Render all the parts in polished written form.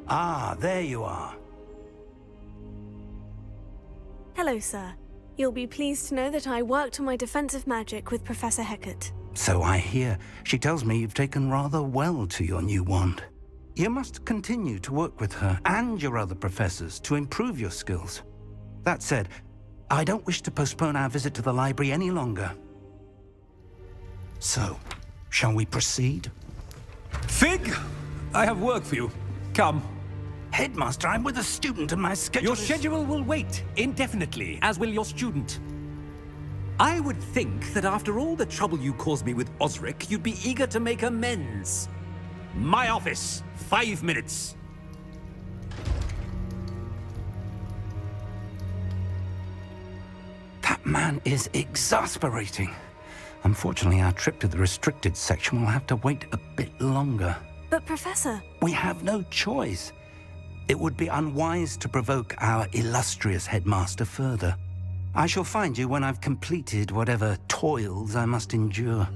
Ah, there you are. Hello, sir. You'll be pleased to know that I worked on my defensive magic with Professor Hecat. So I hear. She tells me you've taken rather well to your new wand. You must continue to work with her and your other professors to improve your skills. That said, I don't wish to postpone our visit to the library any longer. So, shall we proceed? Fig! I have work for you. Come. Headmaster, I'm with a student and my schedule Your schedule will wait indefinitely, as will your student. I would think that after all the trouble you caused me with Osric, you'd be eager to make amends. My office, 5 minutes. That man is exasperating. Unfortunately, our trip to the restricted section will have to wait a bit longer. But, Professor... We have no choice. It would be unwise to provoke our illustrious headmaster further. I shall find you when I've completed whatever toils I must endure.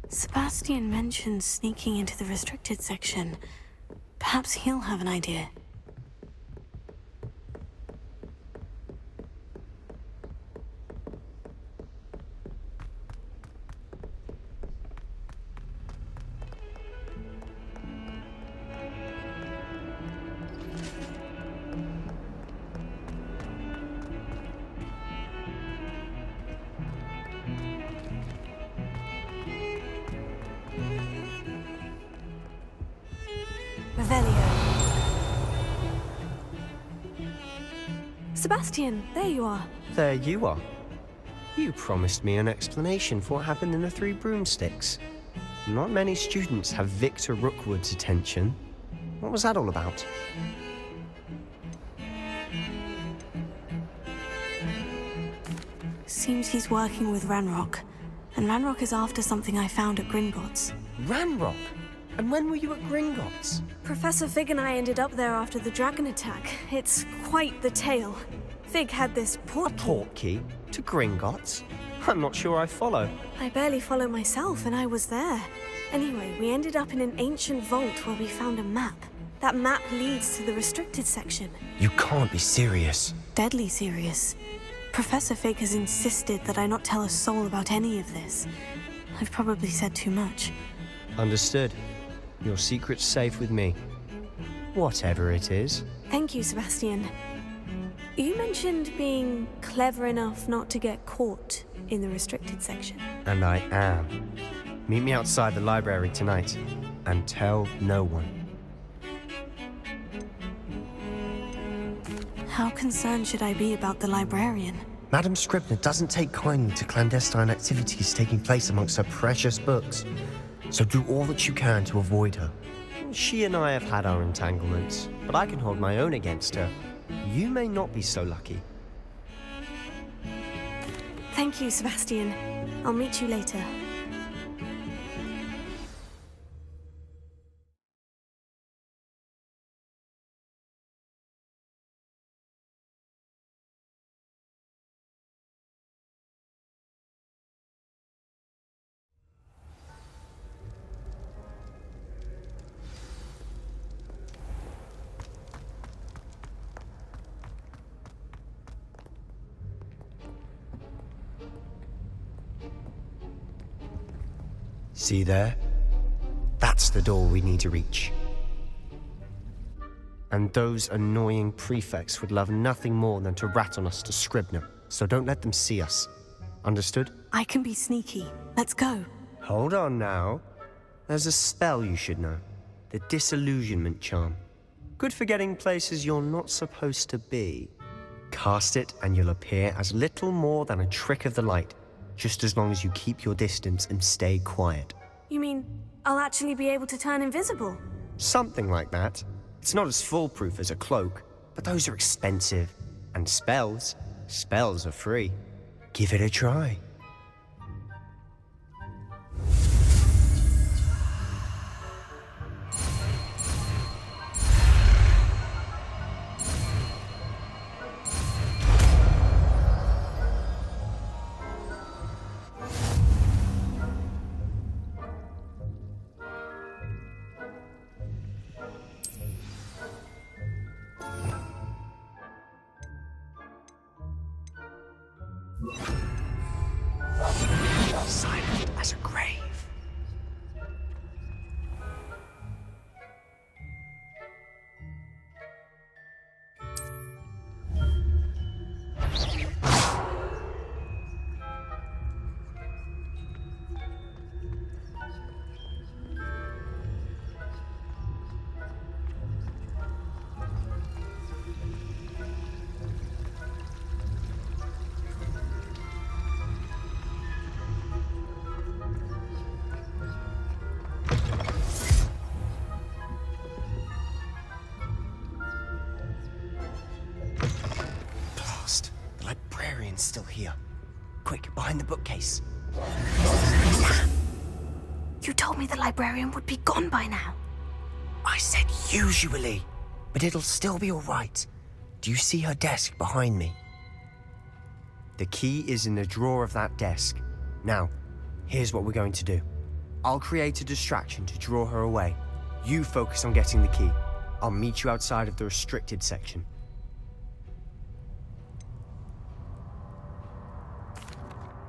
Sebastian mentioned sneaking into the restricted section. Perhaps he'll have an idea. Sebastian, there you are. There you are. You promised me an explanation for what happened in the Three Broomsticks. Not many students have Victor Rookwood's attention. What was that all about? Seems he's working with Ranrock. And Ranrock is after something I found at Gringotts. Ranrock? And when were you at Gringotts? Professor Fig and I ended up there after the dragon attack. It's quite the tale. Fig had this portkey. A portkey? To Gringotts? I'm not sure I follow. I barely follow myself, and I was there. Anyway, we ended up in an ancient vault where we found a map. That map leads to the restricted section. You can't be serious. Deadly serious. Professor Fig has insisted that I not tell a soul about any of this. I've probably said too much. Understood. Your secret's safe with me. Whatever it is. Thank you, Sebastian. You mentioned being clever enough not to get caught in the restricted section. And I am. Meet me outside the library tonight, and tell no one. How concerned should I be about the librarian? Madam Scribner doesn't take kindly to clandestine activities taking place amongst her precious books. So do all that you can to avoid her. She and I have had our entanglements, but I can hold my own against her. You may not be so lucky. Thank you, Sebastian. I'll meet you later. See there? That's the door we need to reach. And those annoying prefects would love nothing more than to rat on us to Scribner, so don't let them see us. Understood? I can be sneaky. Let's go. Hold on now. There's a spell you should know. The Disillusionment Charm. Good for getting places you're not supposed to be. Cast it and you'll appear as little more than a trick of the light. Just as long as you keep your distance and stay quiet. You mean I'll actually be able to turn invisible? Something like that. It's not as foolproof as a cloak, but those are expensive. And spells are free. Give it a try. still here. Quick, behind the bookcase. You told me the librarian would be gone by now. I said usually, but it'll still be all right. Do you see her desk behind me? The key is in the drawer of that desk. Now, here's what we're going to do. I'll create a distraction to draw her away. You focus on getting the key. I'll meet you outside of the restricted section.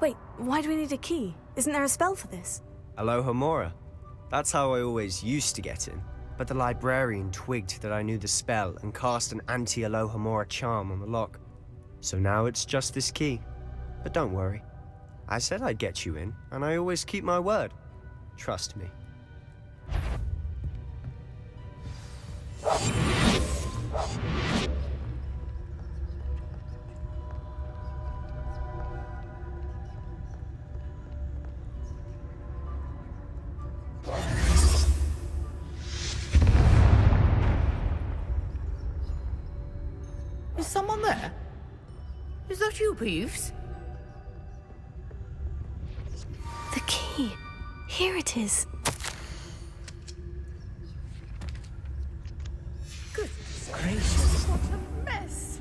Wait, why do we need a key? Isn't there a spell for this? Alohomora. That's how I always used to get in. But the librarian twigged that I knew the spell and cast an anti-Alohomora charm on the lock. So now it's just this key. But don't worry. I said I'd get you in, and I always keep my word. Trust me. Is someone there? Is that you, Peeves? The key. Here it is. Goodness gracious, what a mess!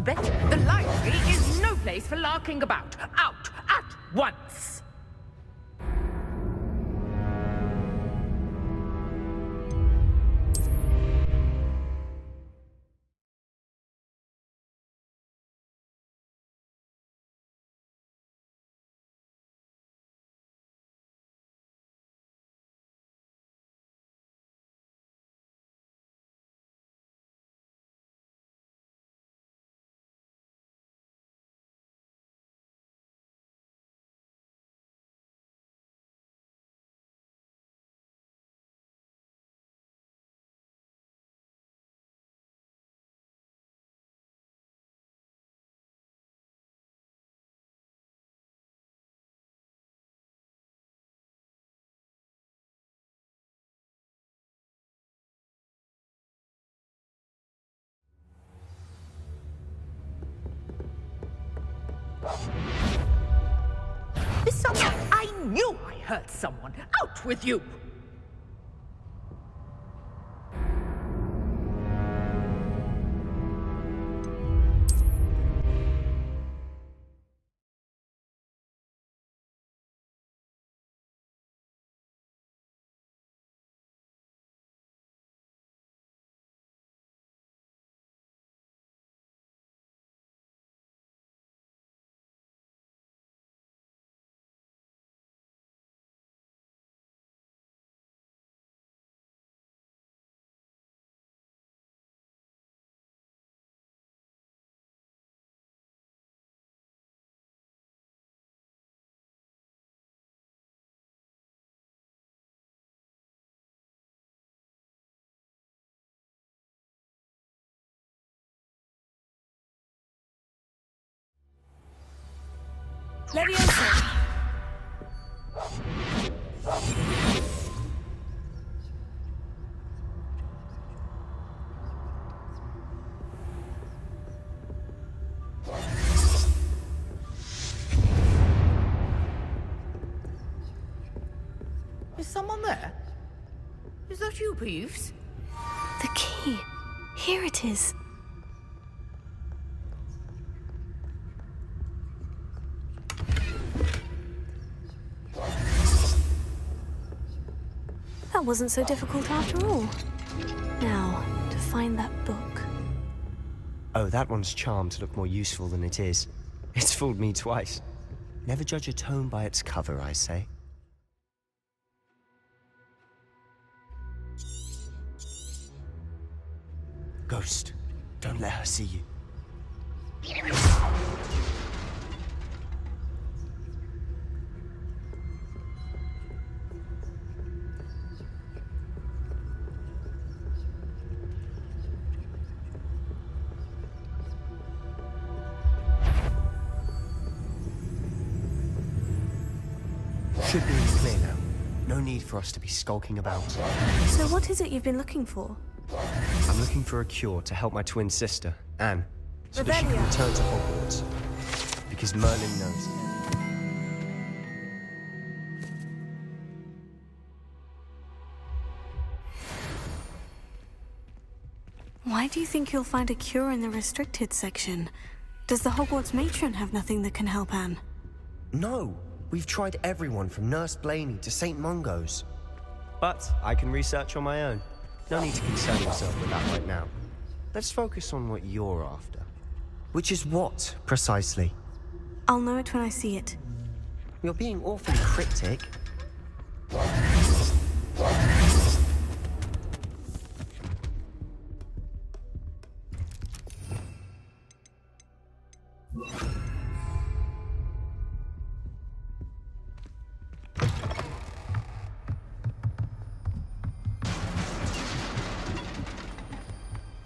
Bet the library is no place for larking about. Out at once! Is someone? I knew I heard someone. Out with you! Leviosa! Is someone there? Is that you, Peeves? The key. Here it is. That wasn't so difficult after all. Now, to find that book. Oh, that one's charmed to look more useful than it is. It's fooled me twice. Never judge a tome by its cover, I say. Ghost, don't let her see you. Should be clear now. No need for us to be skulking about. So what is it you've been looking for? I'm looking for a cure to help my twin sister, Anne, so that she can Rebellion. return to Hogwarts. Because Merlin knows. Why do you think you'll find a cure in the restricted section? Does the Hogwarts matron have nothing that can help Anne? No, we've tried everyone from Nurse Blaney to St. Mungo's. But I can research on my own. No need to concern yourself with that right now. Let's focus on what you're after. Which is what, precisely? I'll know it when I see it. You're being awfully cryptic.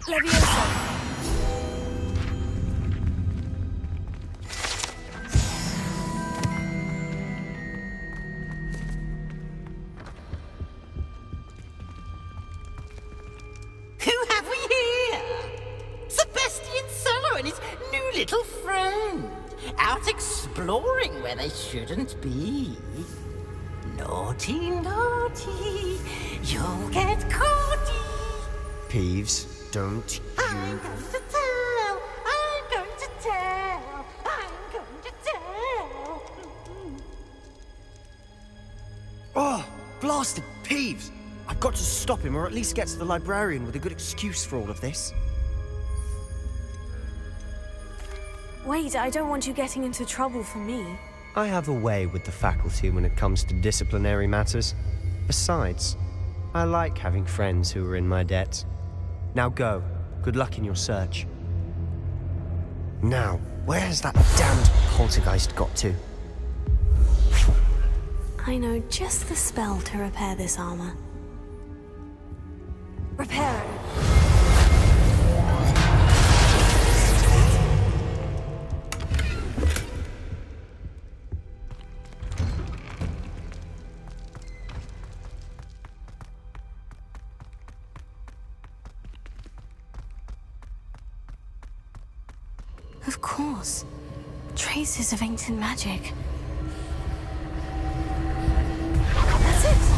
Leviosa. Who have we here? Sebastian Sallow and his new little friend. Out exploring where they shouldn't be. Naughty, naughty. You'll get caught. Peeves, don't I'm you... going to tell. I'm going to tell. I'm going to tell. Oh, blasted Peeves! I've got to stop him, or at least get to the librarian with a good excuse for all of this. Wait, I don't want you getting into trouble for me. I have a way with the faculty when it comes to disciplinary matters. Besides, I like having friends who are in my debt. Now go. Good luck in your search. Now, where has that damned poltergeist got to? I know just the spell to repair this armor. Repair it. Of course. Traces of ancient magic. That's it!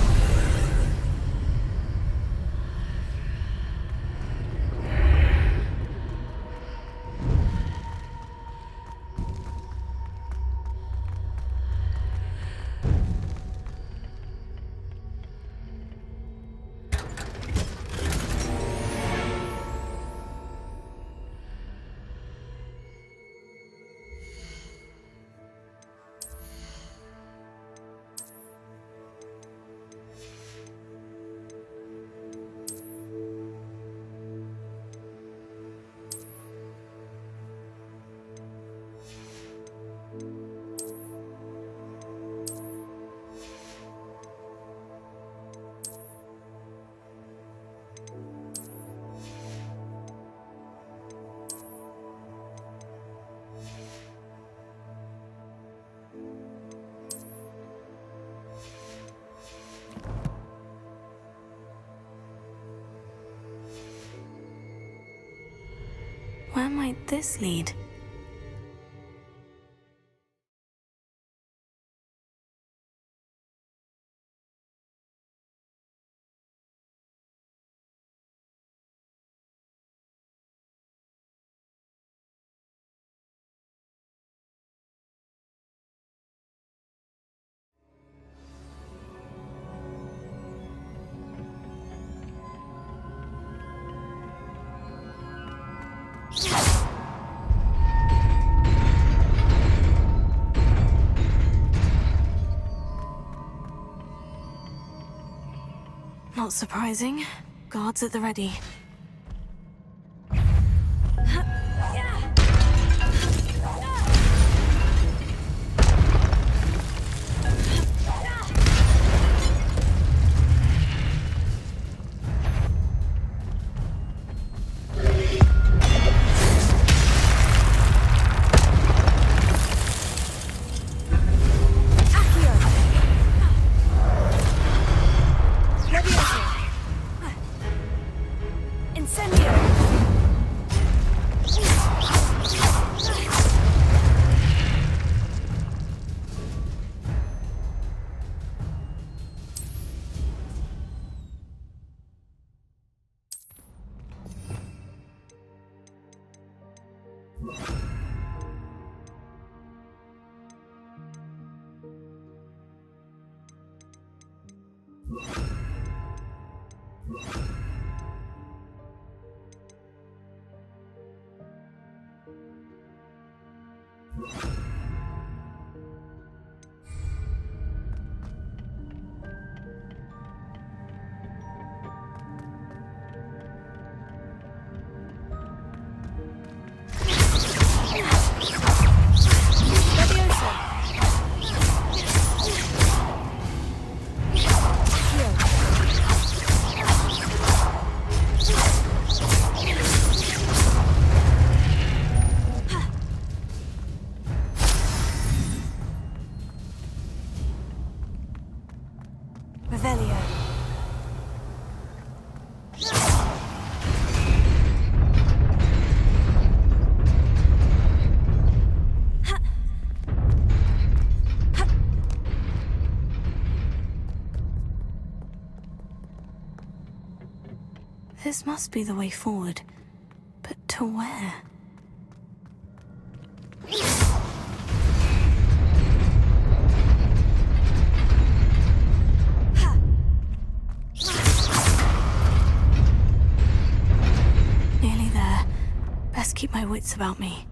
Where might this lead? Not surprising. Guards at the ready. Revelio. This must be the way forward. But to where? Nearly there. Best keep my wits about me.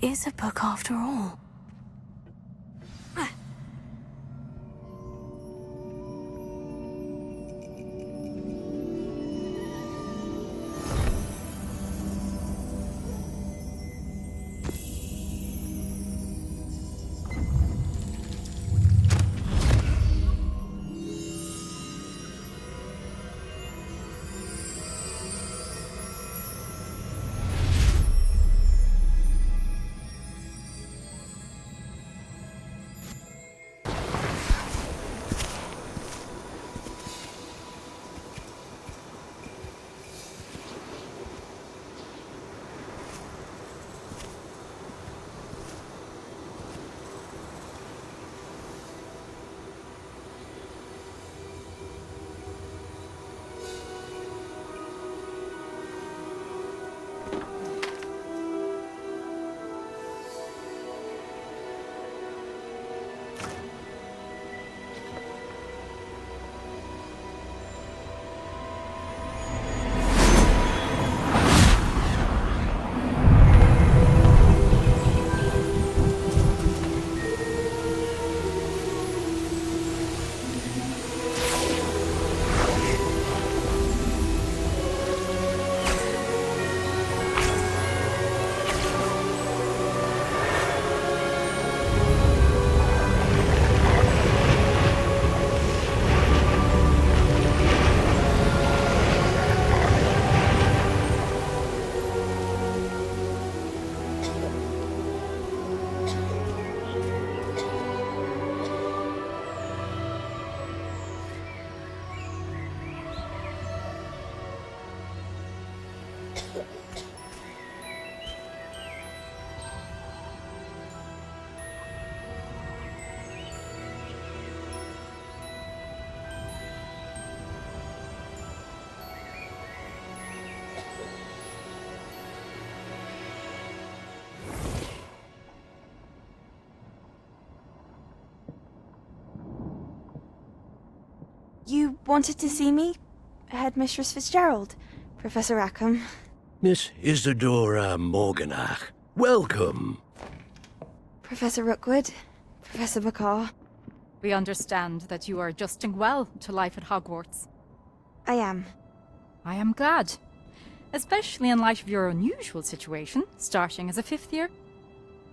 Is a book after all. You wanted to see me? Headmistress Fitzgerald, Professor Rackham. Miss Isadora Morganach, welcome. Professor Rookwood, Professor Bakar. We understand that you are adjusting well to life at Hogwarts. I am. I am glad. Especially in light of your unusual situation, starting as a 5th year.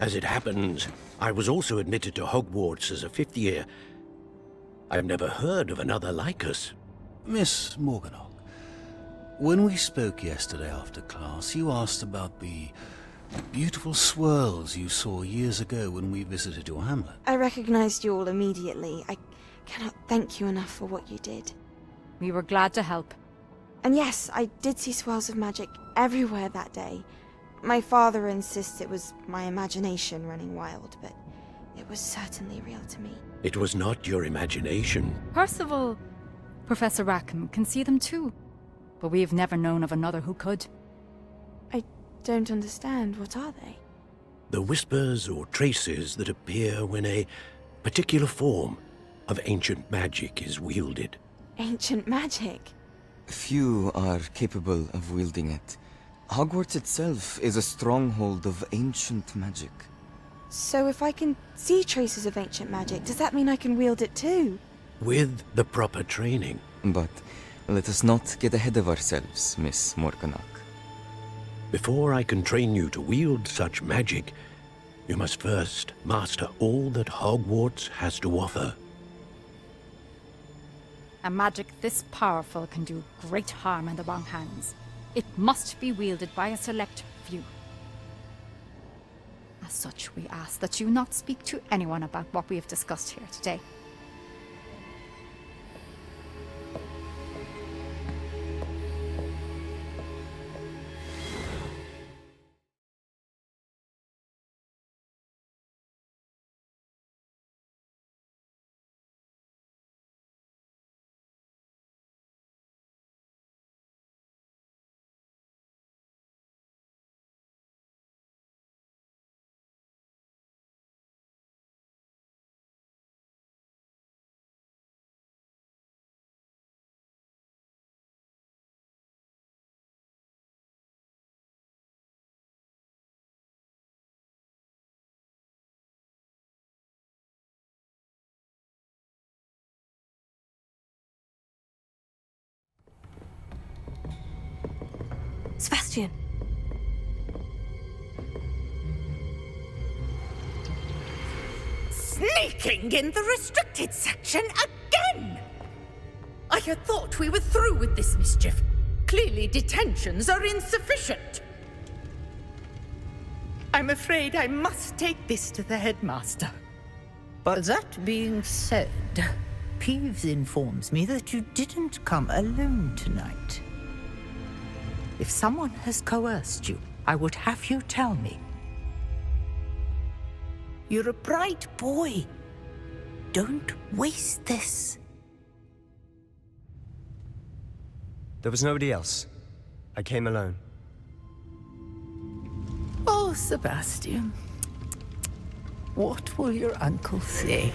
As it happens, I was also admitted to Hogwarts as a 5th year. I've never heard of another like us. Miss Morganach, when we spoke yesterday after class, you asked about the beautiful swirls you saw years ago when we visited your hamlet. I recognized you all immediately. I cannot thank you enough for what you did. We were glad to help. And yes, I did see swirls of magic everywhere that day. My father insists it was my imagination running wild, but it was certainly real to me. It was not your imagination. Percival, Professor Rackham can see them too. But we've never known of another who could. I don't understand. What are they? The whispers or traces that appear when a particular form of ancient magic is wielded. Ancient magic? Few are capable of wielding it. Hogwarts itself is a stronghold of ancient magic. So if I can see traces of ancient magic, does that mean I can wield it too? With the proper training. But let us not get ahead of ourselves, Miss Morganach. Before I can train you to wield such magic, you must first master all that Hogwarts has to offer. A magic this powerful can do great harm in the wrong hands. It must be wielded by a select few. As such, we ask that you not speak to anyone about what we have discussed here today. Sebastian! Sneaking in the restricted section again! I had thought we were through with this mischief. Clearly detentions are insufficient. I'm afraid I must take this to the headmaster. But that being said, Peeves informs me that you didn't come alone tonight. If someone has coerced you, I would have you tell me. You're a bright boy. Don't waste this. There was nobody else. I came alone. Oh, Sebastian. What will your uncle say?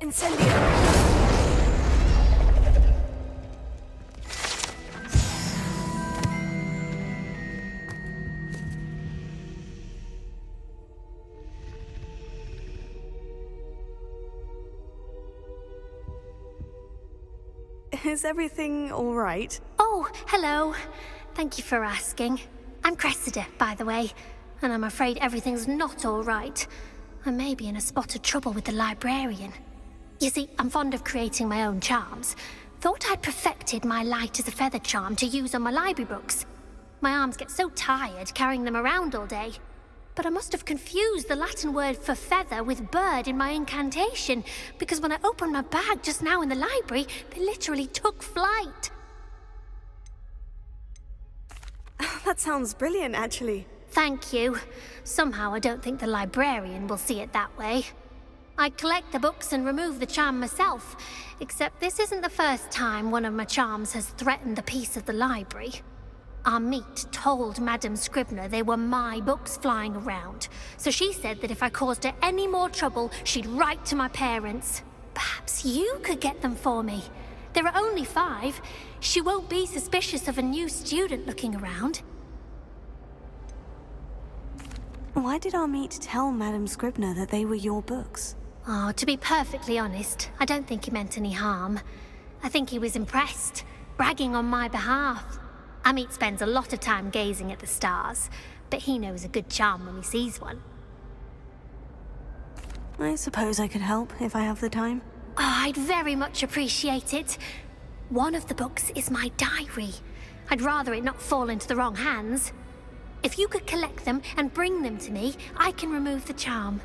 Incendio! Is everything all right? Oh, hello. Thank you for asking. I'm Cressida, by the way, and I'm afraid everything's not all right. I may be in a spot of trouble with the librarian. You see, I'm fond of creating my own charms. Thought I'd perfected my light as a feather charm to use on my library books. My arms get so tired carrying them around all day. But I must have confused the Latin word for feather with bird in my incantation, because when I opened my bag just now in the library, they literally took flight. That sounds brilliant, actually. Thank you. Somehow I don't think the librarian will see it that way. I collect the books and remove the charm myself, except this isn't the first time one of my charms has threatened the peace of the library. Our meet told Madame Scribner they were my books flying around, so she said that if I caused her any more trouble, she'd write to my parents. Perhaps you could get them for me. There are only 5. She won't be suspicious of a new student looking around. Why did our meet tell Madame Scribner that they were your books? Oh, to be perfectly honest, I don't think he meant any harm. I think he was impressed, bragging on my behalf. Amit spends a lot of time gazing at the stars, but he knows a good charm when he sees one. I suppose I could help if I have the time. Oh, I'd very much appreciate it. One of the books is my diary. I'd rather it not fall into the wrong hands. If you could collect them and bring them to me, I can remove the charm.